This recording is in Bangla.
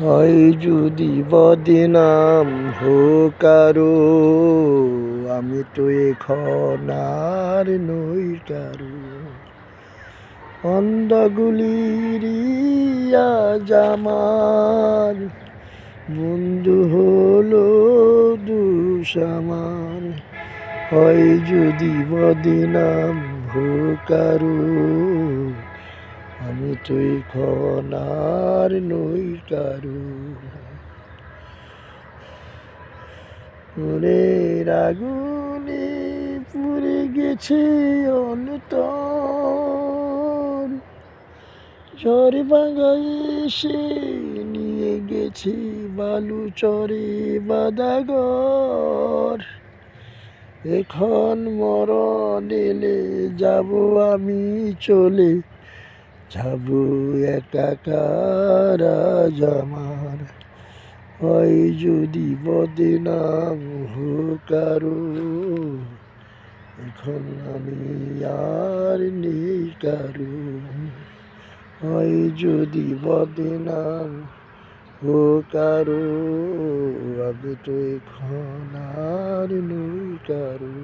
হয় যদি বদনাম হোক কারো, আমি তো এখন আর নই কারো। অন্ধগুলিরিয়া জামার বন্ধু হলো দুষ আমার। হয় যদি বদনাম হোক কারো, আমি তো এখন আর নই কারো। মনের আগুনে পুড়ে গেছে অন্তর, ঝড় বাঙাই এসে নিয়ে গেছে বালু চরে বাঁধা ঘর। এখন মরণ এলে যাব আমি চলে, যাব একাকার আজ আমার। হয় যদি বদনাম হোক কারো, এখন আমি আর নেই কারো। হয় যদি বদনাম হোক কারো, আমি তো এখন আর নই কারো।